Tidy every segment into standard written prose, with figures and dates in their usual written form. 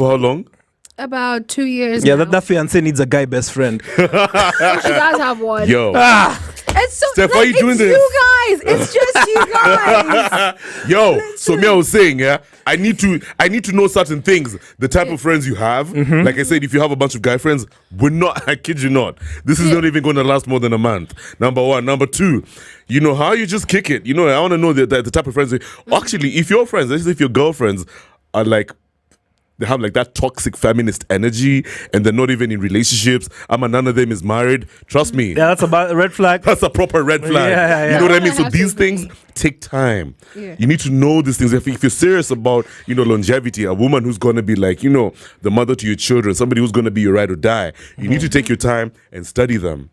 For how long? About 2 years. Yeah, now. that fiancé needs a guy best friend. She does have one. Yo. It's so, Steph, why are you doing it's this? you guys. It's just you guys. Yo, so me, I was saying, yeah, I need to know certain things. The type of friends you have. Like I said, if you have a bunch of guy friends, we're not, I kid you not, this is not even going to last more than a month. Number one. Number two, you know how you just kick it. You know, I want to know the type of friends. Actually, if your friends, let's say if your girlfriends are like, they have like that toxic feminist energy and they're not even in relationships. None of them is married. Trust me. Yeah, that's about a red flag. That's a proper red flag. Yeah. You know what I mean? So have these to things take time. Yeah. You need to know these things. If you're serious about, longevity, a woman who's going to be like, the mother to your children, somebody who's going to be your ride or die, you need to take your time and study them.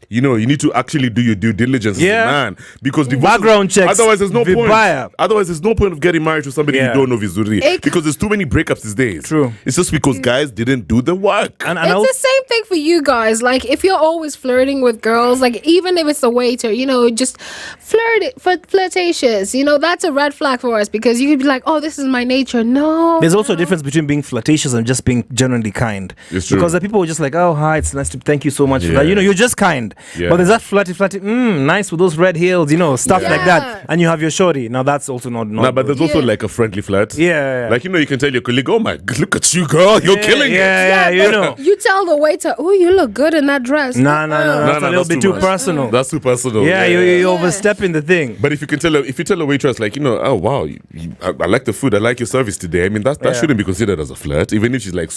You need to actually do your due diligence as a man, because background checks. Otherwise, there's no point. Vibaya. Otherwise, there's no point of getting married to somebody you don't know vizuri, because there's too many breakups these days. True. It's just because guys didn't do the work. And it's the same thing for you guys. Like, if you're always flirting with girls, like even if it's the waiter, just flirtatious. That's a red flag for us, because you could be like, oh, this is my nature. No. There's also a difference between being flirtatious and just being generally kind. It's true. Because the people are just like, oh, hi, it's nice to thank you so much for that. You're just kind. Yeah. But there's that flirty, nice with those red heels, stuff like that. And you have your shorty. Now that's also not but there's also like a friendly flirt. Yeah. Like, you can tell your colleague, oh my, look at you, girl. You're killing it. Yeah, You tell the waiter, oh, you look good in that dress. No. That's a little bit too personal. That's too personal. Yeah, you're overstepping the thing. But if you tell a waitress, like, oh wow, I like the food, I like your service today. I mean, that shouldn't be considered as a flirt, even if she's like,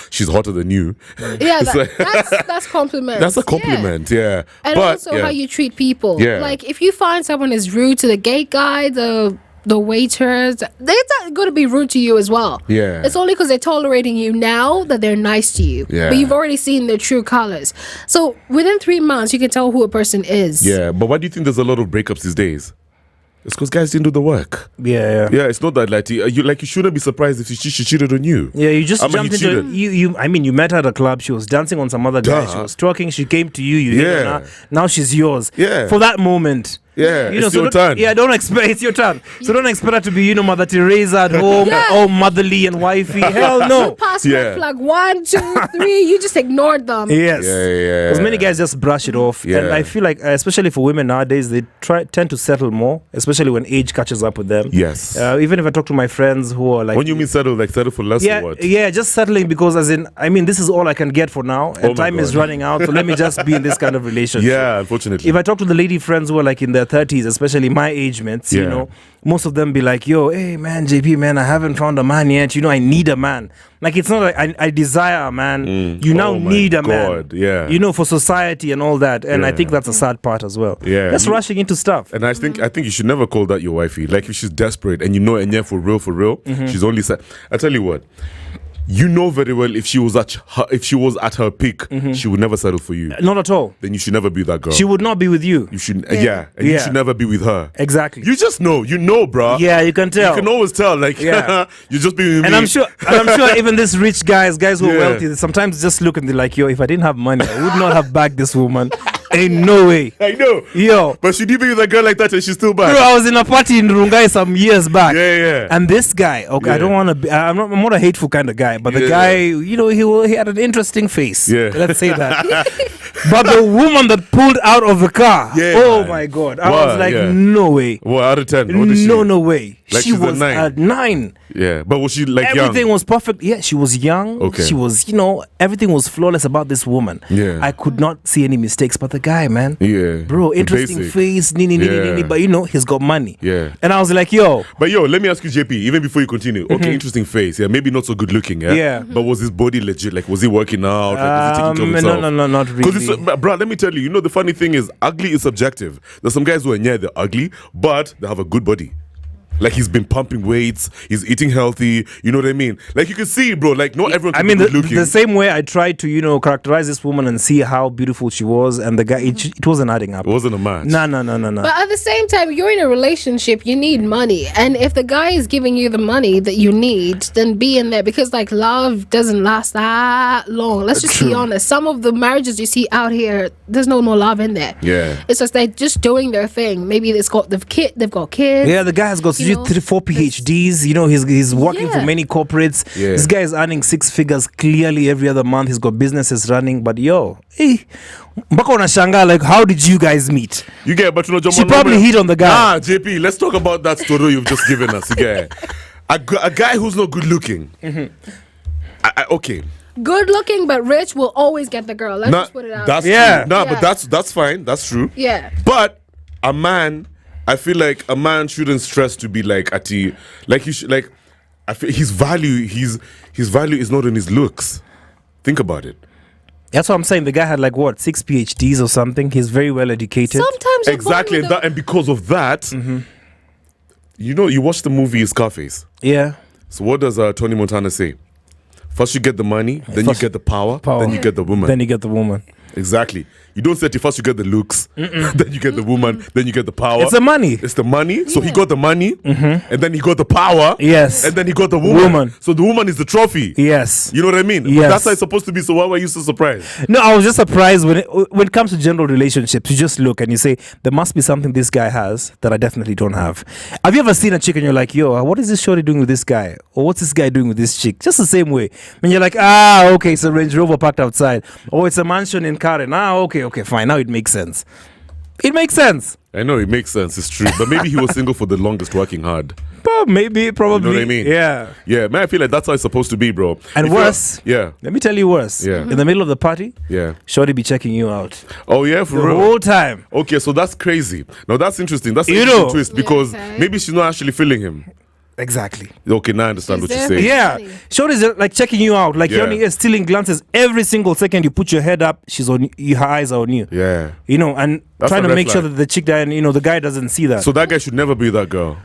she's hotter than you. Yeah, that's compliment. That's a compliment, yeah. And also how you treat people. Yeah. Like, if you find someone is rude to the gate guy, the waiters, they're not going to be rude to you as well. Yeah. It's only because they're tolerating you now that they're nice to you. Yeah. But you've already seen their true colors. So within 3 months, you can tell who a person is. Yeah, but why do you think there's a lot of breakups these days? It's because guys didn't do the work. Yeah. It's not that like you shouldn't be surprised if she cheated on you. Yeah, you just jumped into you met her at a club. She was dancing on some other guy. She was talking. She came to you. You hit her. Now she's yours. Yeah. For that moment. Yeah, it's your turn. Yeah, don't expect it's your turn. So don't expect her to be, Mother Teresa at home, all motherly and wifey. Hell no. Pass red flag 1, 2, 3. You just ignored them. Yes. Yeah. Because many guys just brush it off. Yeah. And I feel like, especially for women nowadays, they tend to settle more, especially when age catches up with them. Yes. Even if I talk to my friends who are like, when you mean settle, like settle for less or what? Yeah, just settling because this is all I can get for now, and time is running out. So let me just be in this kind of relationship. Yeah, unfortunately. If I talk to the lady friends who are like in their 30s, especially my age mates, most of them be like, yo, hey man, JP, man, I haven't found a man yet. I need a man. Like, it's not like I desire a man. You now need a man. Yeah. For society and all that. And I think that's a sad part as well. Yeah. Just rushing into stuff. And I think you should never call that your wifey. Like, if she's desperate and for real, she's only sad. I tell you what. You know very well if she was at her peak, she would never settle for you. Not at all. Then you should never be that girl. She would not be with you. You should, you should never be with her. Exactly. You just know, bro. Yeah, you can tell. You can always tell, like, you just be with me. And I'm sure even these rich guys who are wealthy, they sometimes just look and they're like, yo, if I didn't have money, I would not have bagged this woman. Ain't no way. I know. Yo. But should you be with a girl like that and she's still back? Bro, I was in a party in Rungai some years back. Yeah. And this guy, okay, I don't want to be, I'm not a hateful kind of guy, but the guy, he had an interesting face. Yeah. Let's say that. But the woman that pulled out of the car, my God. I was like, no way. What, out of 10? What is she? No way. Like she was at 9. Yeah, but was she like everything young? was perfect. Yeah, she was young. Okay. She was, everything was flawless about this woman. Yeah. I could not see any mistakes. But the guy, man. Yeah. Bro, interesting face. But he's got money. Yeah. And I was like, yo. But let me ask you, JP, even before you continue. Okay, interesting face. Yeah, maybe not so good looking. Yeah. Yeah. But was his body legit? Like, was he working out? Like, was he taking care of himself? No, not really. Bro, let me tell you, the funny thing is, ugly is subjective. There's some guys who are they're ugly, but they have a good body. Like, he's been pumping weights, he's eating healthy, you know what I mean? Like, you can see, bro, like, not everyone can be good looking. The same way I tried to, characterize this woman and see how beautiful she was, and the guy, it wasn't adding up. It wasn't a match. No. But at the same time, you're in a relationship, you need money. And if the guy is giving you the money that you need, then be in there. Because, like, love doesn't last that long. Let's just be honest. Some of the marriages you see out here, there's no more love in there. Yeah. It's just they're just doing their thing. Maybe they've got kids. Yeah, the guy has got know? 3-4 PhDs. You know, he's working for many corporates. Yeah. This guy is earning 6 figures clearly every other month. He's got businesses running. But mpaka unashanga, like, how did you guys meet? You get, but you know, She probably hit on the guy. JP, let's talk about that story you've just given us. You get a guy who's not good looking. Okay. Good looking but rich will always get the girl. Let's just put it out. That's Yeah. true. But that's fine. That's true. Yeah. But a man, I feel like a man shouldn't stress to be like he should, like, I feel his value is not in his looks. Think about it. That's what I'm saying. The guy had like 6 PhDs or something. He's very well educated. Sometimes you're Exactly, born with and because of that, you know, you watch the movie Scarface. Yeah. So what does Tony Montana say? First you get the money, then you get the power, then you get the woman. Then you get the woman. Exactly. You don't say it first you get the looks, then you get the woman, then you get the power. It's the money. It's the money. So he got the money, and then he got the power. Yes. And then he got the woman. So the woman is the trophy. Yes. You know what I mean? Yes. That's how it's supposed to be. So why were you so surprised? No, I was just surprised when it comes to general relationships. You just look and you say, there must be something this guy has that I definitely don't have. Have you ever seen a chick and you're like, yo, what is this shorty doing with this guy? Or what's this guy doing with this chick? Just the same way. When you're like, okay, it's a Range Rover parked outside. Or it's a mansion in Karen. Okay, fine. Now it makes sense. It makes sense. I know, it makes sense. It's true. But maybe he was single for the longest, working hard. But maybe, probably. You know what I mean? Yeah. Yeah, man, I feel like that's how it's supposed to be, bro. And If worse. Yeah. Let me tell you worse. Yeah. In the middle of the party, Yeah. shorty be checking you out. Oh, yeah, for The real. whole time. Okay, so that's crazy. Now, that's interesting. That's an You interesting know. twist because okay. maybe she's not actually feeling him. Exactly. Okay, now I understand She's what you're there. saying. Yeah, Funny. shorty's like checking you out, like you're Yeah. only stealing glances every single second you put your head up. She's on you, her eyes are on you. Yeah. You know, and That's trying a to red make sure flag. that the chick that the guy doesn't see that. So that guy should never be that girl.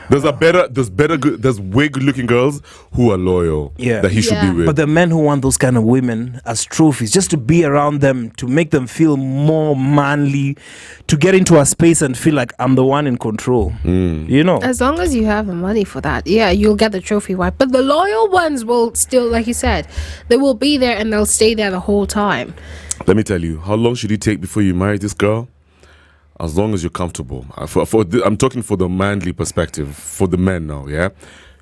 There's way good looking girls who are loyal. Yeah. That he should be Yeah. with. But the men who want those kind of women as trophies, just to be around them, to make them feel more manly, to get into a space and feel like I'm the one in control. You know? As long as you have the money for that, yeah, you'll get the trophy wife. But the loyal ones will still, like you said, they will be there and they'll stay there the whole time. Let me tell you, how long should it take before you marry this girl? As long as you're comfortable. I'm talking for the manly perspective, for the men now, yeah?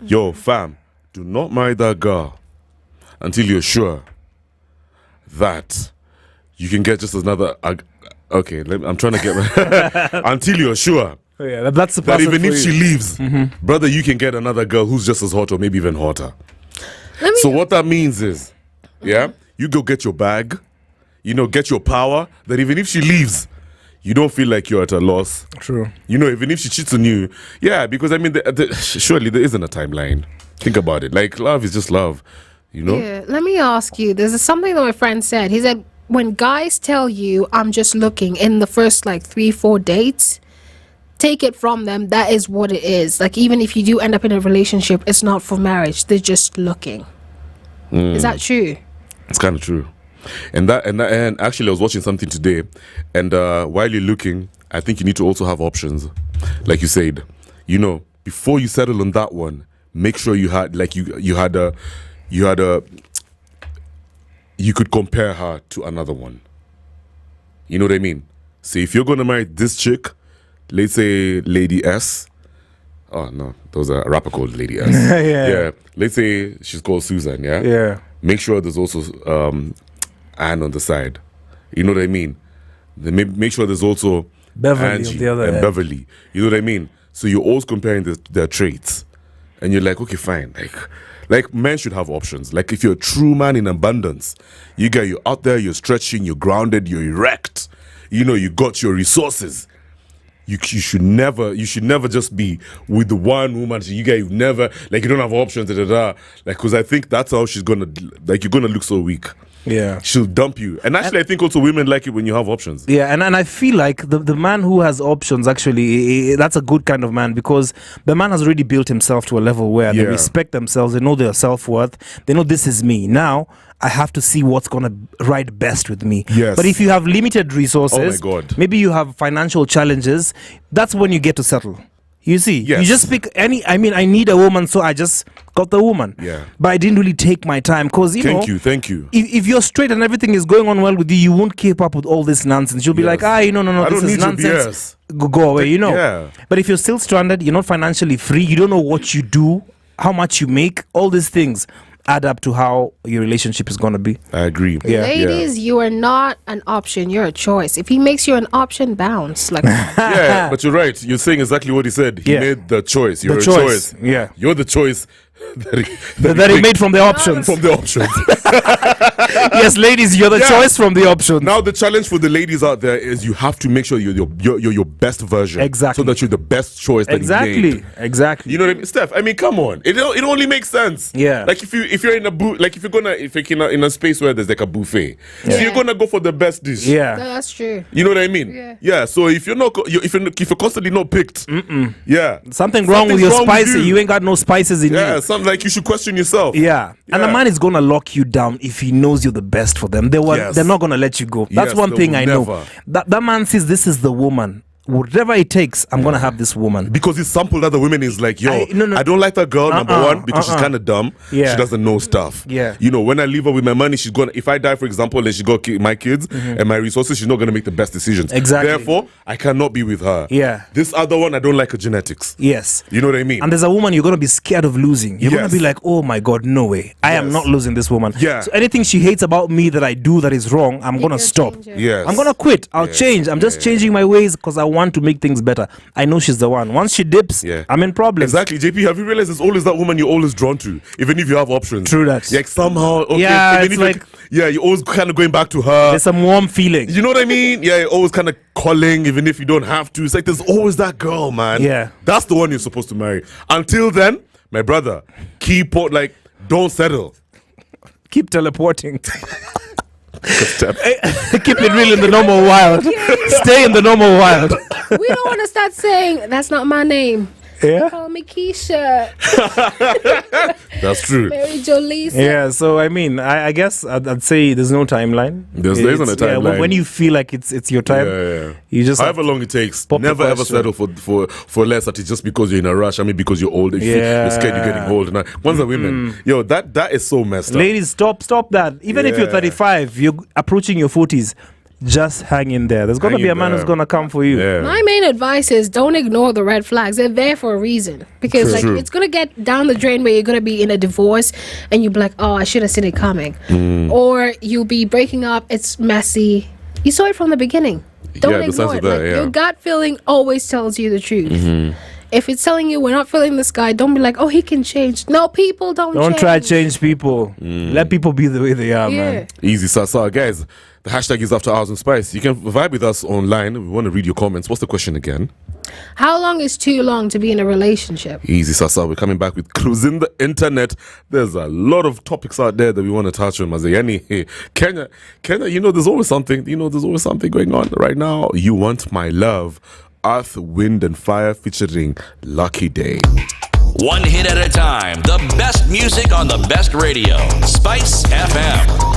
Yo, fam, do not marry that girl until you're sure that you can get just another... I'm trying to get... until you're sure Oh, yeah, that's the that person even for if you. she leaves, brother, you can get another girl who's just as hot or maybe even hotter. Let me So what that means is, yeah, you go get your bag, get your power, that even if she leaves, you don't feel like you're at a loss. True. Even if she cheats on you, yeah, because I mean, surely there isn't a timeline. Think about it. Like, love is just love, Yeah, let me ask you. There's something that my friend said. He said, when guys tell you, I'm just looking in the first 3-4 dates, take it from them. That is what it is. Like, even if you do end up in a relationship, it's not for marriage. They're just looking. Is that true? It's kind of true. And actually, I was watching something today, and while you're looking, I think you need to also have options. Like you said, before you settle on that one, make sure you had you could compare her to another one. You know what I mean? So if you're gonna marry this chick, let's say Lady S. Oh no, those are a rapper called Lady S. Yeah. Let's say she's called Susan. Yeah. Yeah. Make sure there's also Anne on the side. You know what I mean? Then make sure there's also Beverly on Angie the other and end. Beverly. You know what I mean? So you're always comparing their traits, and you're like, okay, fine. Like men should have options. Like if you're a true man in abundance, you're out there, you're stretching, you're grounded, you're erect. You got your resources. You should never just be with the one woman. So you never you don't have options. Because I think that's how she's gonna you're gonna look so weak. Yeah. She'll dump you. And actually, I think also women like it when you have options. Yeah, and I feel like the man who has options, actually, that's a good kind of man, because the man has already built himself to a level where they Yeah. respect themselves, they know their self-worth, they know this is me. Now, I have to see what's going to ride best with me. Yes. But if you have limited resources, Oh my God. maybe you have financial challenges, that's when you get to settle. You see, Yes. you just pick any. I mean, I need a woman, so I just got the woman. Yeah. But I didn't really take my time because Thank you. If you're straight and everything is going on well with you, you won't keep up with all this nonsense. You'll be Yes. like, no, I this don't is need to be- nonsense. Go away, Yeah. But if you're still stranded, you're not financially free. You don't know what you do, how much you make. All these things add up to how your relationship is going to be. I agree. Yeah. Ladies, you are not an option. You're a choice. If he makes you an option, bounce. Like, Yeah, but you're right. You're saying exactly what he said. He Yeah. made the choice. You're The a choice. choice. Yeah. You're the choice that That he made from the options. from the options. Yes, ladies, you're the Yeah. choice from the options. Now the challenge for the ladies out there is you have to make sure you're your best version. Exactly. So that you're the best choice that he made. Exactly. You know what I mean, Steph? I mean, come on. It only makes sense. Yeah. Like if you're in a in a space where there's like a buffet, so you're gonna go for the best dish. Yeah. that's true. You know what I mean? Yeah. So if you're not if you're constantly not picked, yeah, Something wrong with Something's your wrong with spices. you. You ain't got no spices in yeah, you. something like you should question yourself. Yeah. And a Yeah. man is gonna lock you down if he knows you're the best for them. Yes. They're not gonna let you go. That's Yes, one they thing will I know. never. That man says this is the woman. Whatever it takes, I'm gonna have this woman. Because he sampled other women is like, yo, No. I don't like that girl, number Uh-uh, one, because she's kind of dumb. Yeah. She doesn't know stuff. Yeah. You know, when I leave her with my money, she's gonna, if I die, for example, and she got my kids and my resources, she's not gonna make the best decisions. Exactly. Therefore, I cannot be with her. Yeah. This other one, I don't like her genetics. Yes. You know what I mean? And there's a woman you're gonna be scared of losing. You're gonna Yes. be like, oh my god, no way. I am Yes. not losing this woman. Yeah. So anything she hates about me that I do that is wrong, I'm gonna You're stop. changing. Yes. I'm gonna quit. I'll Yes. change. I'm just changing my ways because I want to make things better. I know she's the one. Once she dips, Yeah. I'm in problems. Exactly, JP. Have you realized it's always that woman you're always drawn to, even if you have options? True that. Like somehow, okay, Yeah, even it's if you- like- yeah, you're always kind of going back to her. There's some warm feeling. You know what I mean? Yeah, you're always kind of calling, even if you don't have to. It's like there's always that girl, man. Yeah. That's the one you're supposed to marry. Until then, my brother, don't settle. Keep teleporting. Step. Keep it real in the normal wild. Stay in the normal wild. We don't want to start saying, that's not my name. Yeah. Call me Keisha. That's true. Mary Jolie. Yeah, so I mean, I guess I'd say there's no timeline. There isn't a It's- yeah, timeline. when you feel like it's your time, Yeah. you just However long it takes, Pop the never ever question. settle for less that it's just because you're in a rush. I mean, because you're old. You're scared you're getting old. Now, ones are women. Yo, that is so messed up. ladies, stop that. Even if you're Yeah. 35, you're approaching your 40s. Just hang in there. There's gonna Hang be in a man who's there. gonna come for you. Yeah. My main advice is don't ignore the red flags. They're there for a reason. Because True. like True. it's gonna get down the drain where you're gonna be in a divorce and you'll be like, oh, I should have seen it coming. Or you'll be breaking up, it's messy. You saw it from the beginning. Don't Yeah, the sense ignore of it. that, Like, yeah. your gut feeling always tells you the truth. If it's telling you we're not feeling this guy, don't be like, oh, he can change. No, people don't Don't change. try to change people. Let people be the way they are, Yeah. man. Easy, so guys. The hashtag is After Hours and Spice. You can vibe with us online. We want to read your comments. What's the question again? How long is too long to be in a relationship? Easy, Sasa. We're coming back with Cruising the Internet. There's a lot of topics out there that we want to touch on. Mazayani, Kenya, there's always something. There's always something going on right now. You Want My Love. Earth, Wind and Fire featuring Lucky Day. One hit at a time. The best music on the best radio. Spice FM.